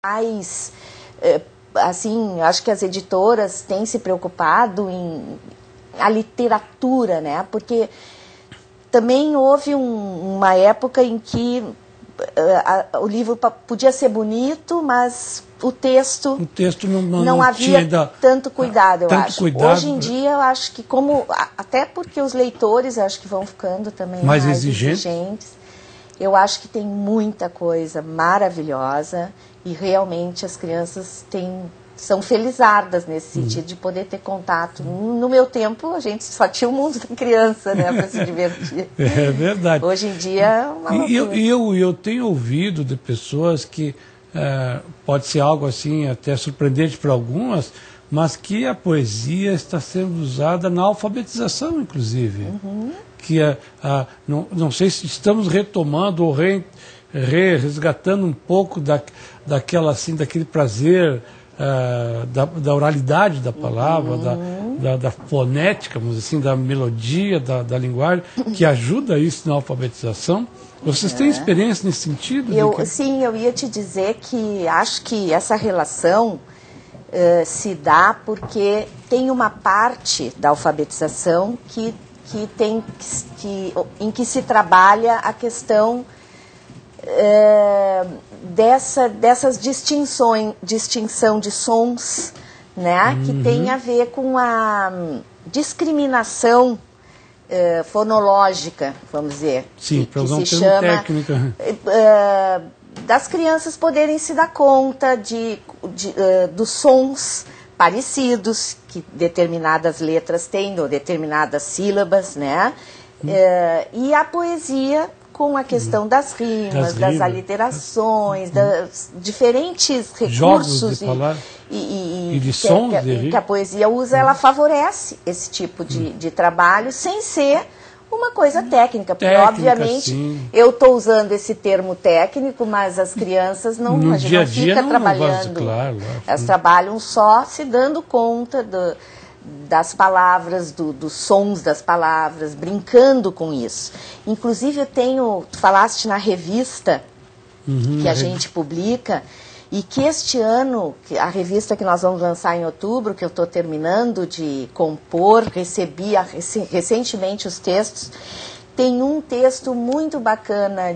mais, assim, acho que as editoras têm se preocupado em a literatura, né? Porque também houve uma época em que o livro podia ser bonito, mas o texto não havia tanto cuidado, eu acho. Hoje em dia, eu acho que até porque os leitores, eu acho que vão ficando também mais exigentes. Eu acho que tem muita coisa maravilhosa e realmente as crianças são felizardas nesse sentido de poder ter contato. No meu tempo, a gente só tinha o mundo da criança, né, para se divertir. É verdade. Hoje em dia é uma loucura. Eu tenho ouvido de pessoas que pode ser algo assim até surpreendente para algumas, mas que a poesia está sendo usada na alfabetização, inclusive. Que não sei se estamos retomando ou resgatando um pouco daquele prazer da oralidade da palavra, da fonética, vamos dizer assim, da melodia, da linguagem, que ajuda isso na alfabetização. Vocês têm experiência nesse sentido? Sim, eu ia te dizer que acho que essa relação se dá porque tem uma parte da alfabetização em que se trabalha a questão dessas distinção de sons, né, que tem a ver com a discriminação fonológica, vamos dizer. Sim, que se chama técnico. Das crianças poderem se dar conta dos sons parecidos que determinadas letras têm, ou determinadas sílabas, né? E a poesia com a questão das rimas, das aliterações, dos diferentes recursos e de sons que a poesia usa, ela favorece esse tipo de trabalho sem ser uma coisa técnica, porque obviamente sim. Eu estou usando esse termo técnico, mas as crianças a gente não fica trabalhando. Claro. Elas trabalham só se dando conta das palavras, dos sons das palavras, brincando com isso. Inclusive tu falaste na revista que a gente publica, e que este ano, a revista que nós vamos lançar em outubro, que eu estou terminando de compor, recebi recentemente os textos, tem um texto muito bacana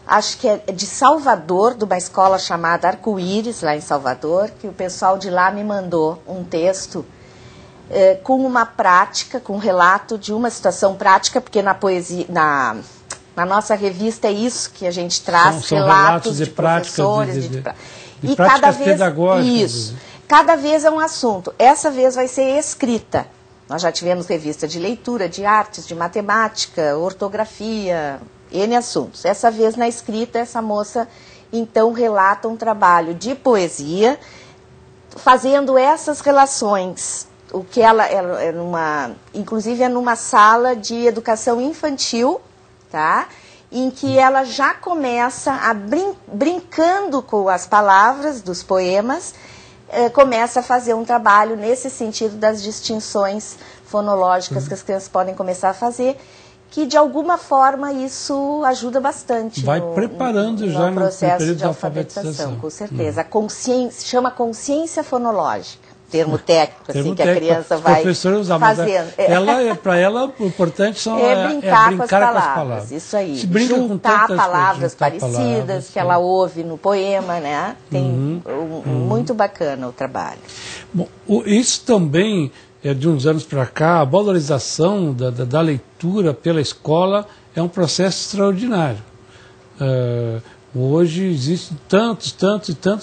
acho que é de Salvador, de uma escola chamada Arco-Íris, lá em Salvador, que o pessoal de lá me mandou um texto com uma prática, com um relato de uma situação prática, porque na poesia, na nossa revista é isso que a gente traz, são relatos de práticas, professores. de práticas pedagógicas. Isso. Cada vez é um assunto. Essa vez vai ser escrita. Nós já tivemos revista de leitura, de artes, de matemática, ortografia, N assuntos. Essa vez na escrita, essa moça então relata um trabalho de poesia, fazendo essas relações. O que inclusive é numa sala de educação infantil, tá? Em que ela já começa brincando com as palavras dos poemas, começa a fazer um trabalho nesse sentido das distinções fonológicas que as crianças podem começar a fazer, que de alguma forma isso ajuda bastante. Vai preparando já no processo de alfabetização. Com certeza. Chama consciência fonológica. Termo técnico, assim, que a criança vai fazendo. Para ela, o importante é brincar com as palavras. Isso aí. Juntar palavras parecidas que ela ouve no poema, né? Tem muito bacana o trabalho. Bom, isso também é de uns anos para cá, a valorização da leitura pela escola é um processo extraordinário. Hoje existem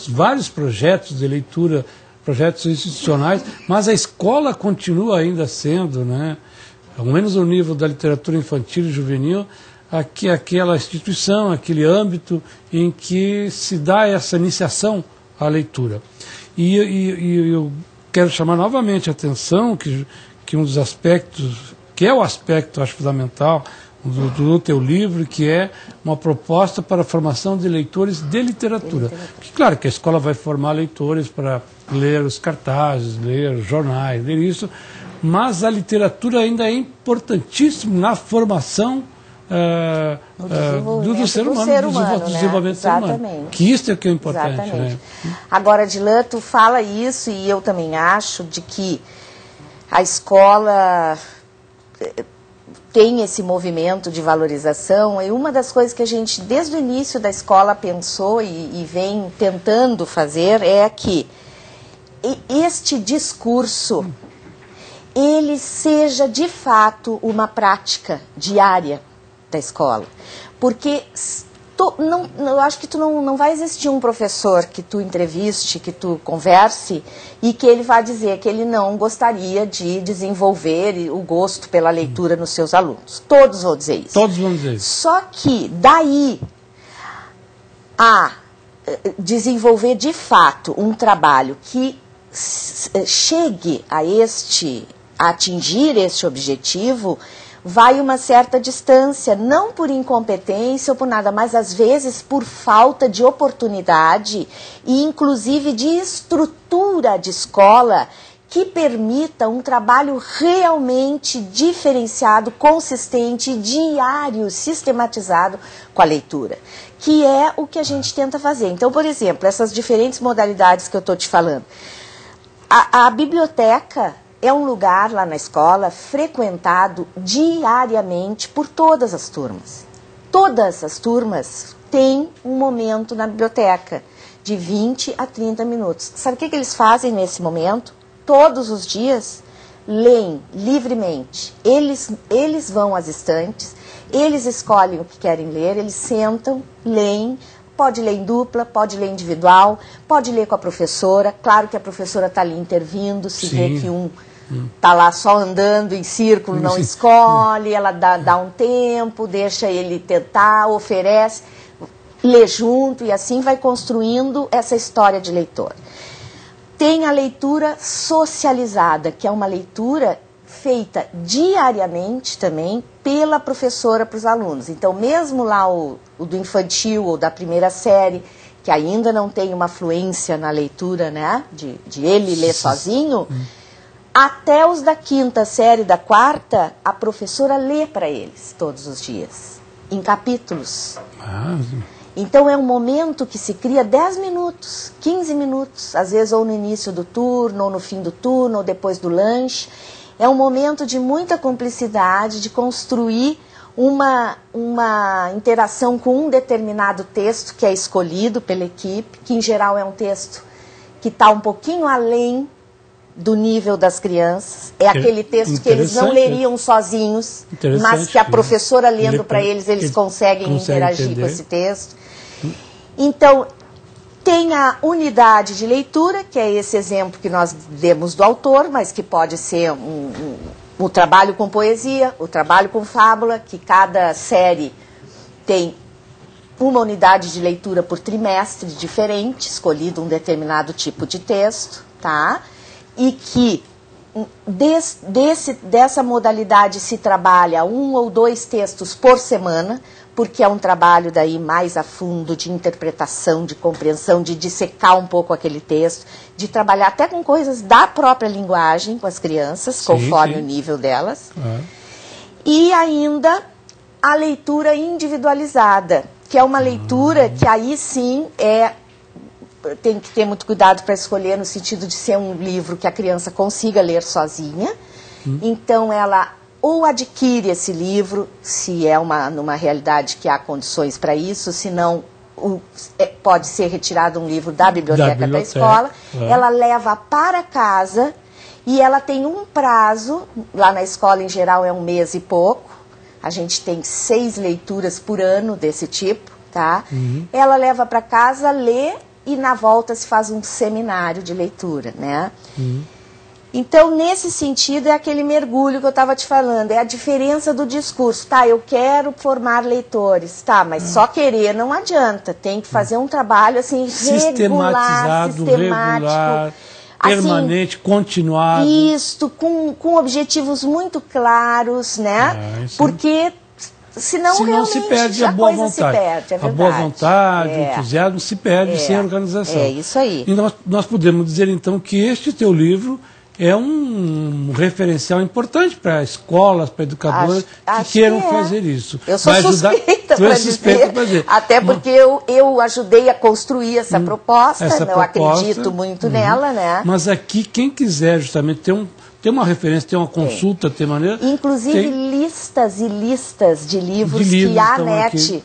vários projetos de leitura, projetos institucionais, mas a escola continua ainda sendo, né, ao menos no nível da literatura infantil e juvenil, aquela instituição, aquele âmbito em que se dá essa iniciação à leitura. E eu quero chamar novamente a atenção que um dos aspectos, que é o aspecto, acho, fundamental do teu livro, que é uma proposta para a formação de leitores de literatura. Porque, claro que a escola vai formar leitores para ler os cartazes, ler os jornais, ler isso, mas a literatura ainda é importantíssima na formação do ser humano, do desenvolvimento do ser humano. Que isso é que é importante. Né? Agora, Dilan, tu fala isso, e eu também acho, de que a escola tem esse movimento de valorização, e uma das coisas que a gente, desde o início da escola, pensou e vem tentando fazer é que este discurso, ele seja de fato uma prática diária da escola. Porque eu acho que não vai existir um professor que tu entreviste, que tu converse, e que ele vá dizer que ele não gostaria de desenvolver o gosto pela leitura nos seus alunos. Todos vão dizer isso. Todos vão dizer isso. Só que daí a desenvolver de fato um trabalho que chegue a atingir este objetivo, vai uma certa distância, não por incompetência ou por nada, mas às vezes por falta de oportunidade e inclusive de estrutura de escola que permita um trabalho realmente diferenciado, consistente, diário, sistematizado com a leitura, que é o que a gente tenta fazer. Então, por exemplo, essas diferentes modalidades que eu estou te falando. A biblioteca é um lugar lá na escola frequentado diariamente por todas as turmas. Todas as turmas têm um momento na biblioteca de 20 a 30 minutos. Sabe o que eles fazem nesse momento? Todos os dias leem livremente. Eles vão às estantes, eles escolhem o que querem ler, eles sentam, leem. Pode ler em dupla, pode ler individual, pode ler com a professora. Claro que a professora está ali intervindo, se vê que um está lá só andando em círculo, não escolhe, ela dá um tempo, deixa ele tentar, oferece, lê junto e assim vai construindo essa história de leitor. Tem a leitura socializada, que é uma leitura feita diariamente também pela professora para os alunos. Então, mesmo lá o do infantil ou da primeira série, que ainda não tem uma fluência na leitura, né, de ele ler sozinho, até os da quinta série, da quarta, a professora lê para eles todos os dias, em capítulos. Então, é um momento que se cria 10 minutos, 15 minutos, às vezes ou no início do turno, ou no fim do turno, ou depois do lanche. É um momento de muita cumplicidade, de construir uma interação com um determinado texto que é escolhido pela equipe, que em geral é um texto que está um pouquinho além do nível das crianças. É aquele texto que eles não leriam sozinhos, mas que a professora lendo para eles conseguem interagir com esse texto. Então, tem a unidade de leitura, que é esse exemplo que nós demos do autor, mas que pode ser o trabalho com poesia, o trabalho com fábula, que cada série tem uma unidade de leitura por trimestre diferente, escolhido um determinado tipo de texto, tá? E que dessa modalidade se trabalha 1 ou 2 textos por semana, porque é um trabalho daí mais a fundo de interpretação, de compreensão, de dissecar um pouco aquele texto, de trabalhar até com coisas da própria linguagem com as crianças, conforme o nível delas. E ainda a leitura individualizada, que é uma leitura que aí sim tem que ter muito cuidado para escolher, no sentido de ser um livro que a criança consiga ler sozinha. Então ela ou adquire esse livro, se é numa realidade que há condições para isso, se não, pode ser retirado um livro da biblioteca da escola, ela leva para casa e ela tem um prazo, lá na escola em geral é 1 mês e pouco, a gente tem 6 leituras por ano desse tipo, tá? Ela leva para casa, lê e na volta se faz um seminário de leitura, né? Então, nesse sentido, é aquele mergulho que eu estava te falando, é a diferença do discurso. Tá, eu quero formar leitores, tá, mas só querer não adianta, tem que fazer um trabalho assim, regular, sistemático, permanente, continuado. Isto, com objetivos muito claros, né? Porque senão realmente se perde a boa vontade. Se perde, é verdade. A boa vontade, o entusiasmo se perde sem organização. É isso aí. E nós podemos dizer, então, que este teu livro é um referencial importante para escolas, para educadores que queiram fazer isso. Eu sou suspeita para dizer. Até porque eu ajudei a construir essa proposta, eu acredito muito nela, né? Mas aqui, quem quiser justamente ter uma referência, ter uma consulta, ter maneira... Inclusive listas e listas de livros que a NET...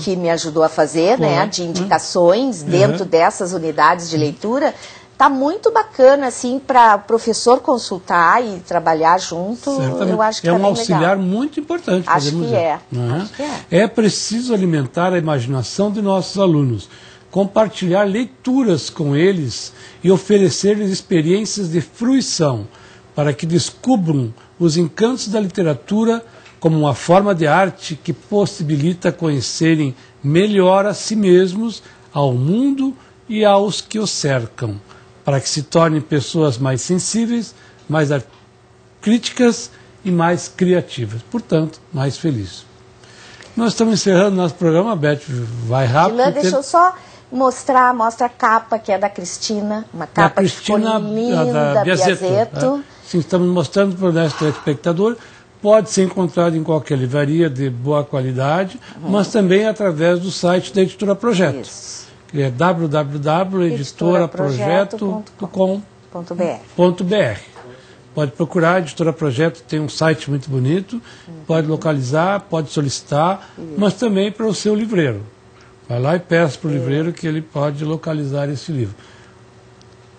que me ajudou a fazer, né, de indicações dentro dessas unidades de leitura, está muito bacana assim para o professor consultar e trabalhar junto. Certamente. Eu acho que é um auxiliar muito importante. Acho que é. É preciso alimentar a imaginação de nossos alunos, compartilhar leituras com eles e oferecer-lhes experiências de fruição para que descubram os encantos da literatura como uma forma de arte que possibilita conhecerem melhor a si mesmos, ao mundo e aos que os cercam, para que se tornem pessoas mais sensíveis, mais críticas e mais criativas, portanto, mais felizes. Nós estamos encerrando nosso programa, Beth, vai rápido. Gilã, deixa eu só mostra a capa, que é da Cristina, uma capa que ficou linda, da Biasetto. Sim, estamos mostrando para o nosso telespectador. Pode ser encontrado em qualquer livraria de boa qualidade, mas também através do site da Editora Projeto. Isso. Que é www.editoraprojeto.com.br. Pode procurar, a Editora Projeto tem um site muito bonito, pode localizar, pode solicitar, mas também para o seu livreiro. Vai lá e peça para o livreiro que ele pode localizar esse livro.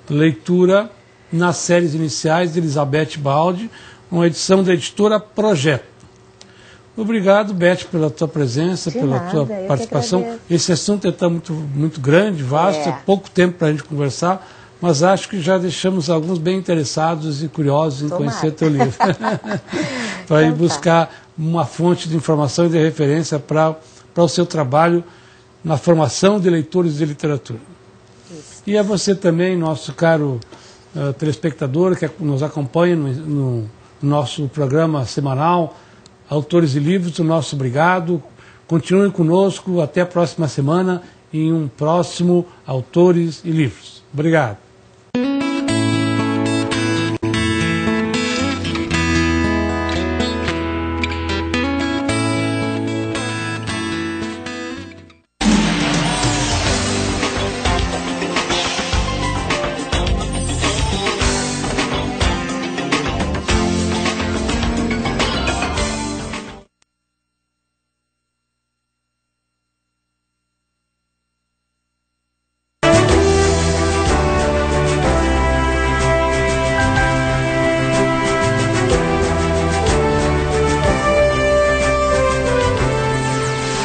Leitura nas séries iniciais de Elizabeth Baldi, uma edição da Editora Projeto. Obrigado, Beth, pela tua presença, pela tua participação. Esse assunto é muito grande, vasto, é pouco tempo para a gente conversar, mas acho que já deixamos alguns bem interessados e curiosos em conhecer teu livro. Para ir buscar uma fonte de informação e de referência para o seu trabalho na formação de leitores de literatura. Isso. E a você também, nosso caro telespectador, que nos acompanha no nosso programa semanal, Autores e Livros, o nosso obrigado. Continue conosco até a próxima semana em um próximo Autores e Livros. Obrigado.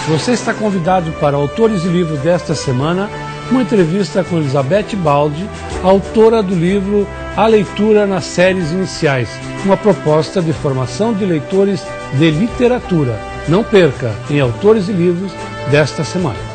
Você está convidado para Autores e Livros desta semana, uma entrevista com Elizabeth Baldi, autora do livro A Leitura nas Séries Iniciais, uma proposta de formação de leitores de literatura. Não perca em Autores e Livros desta semana.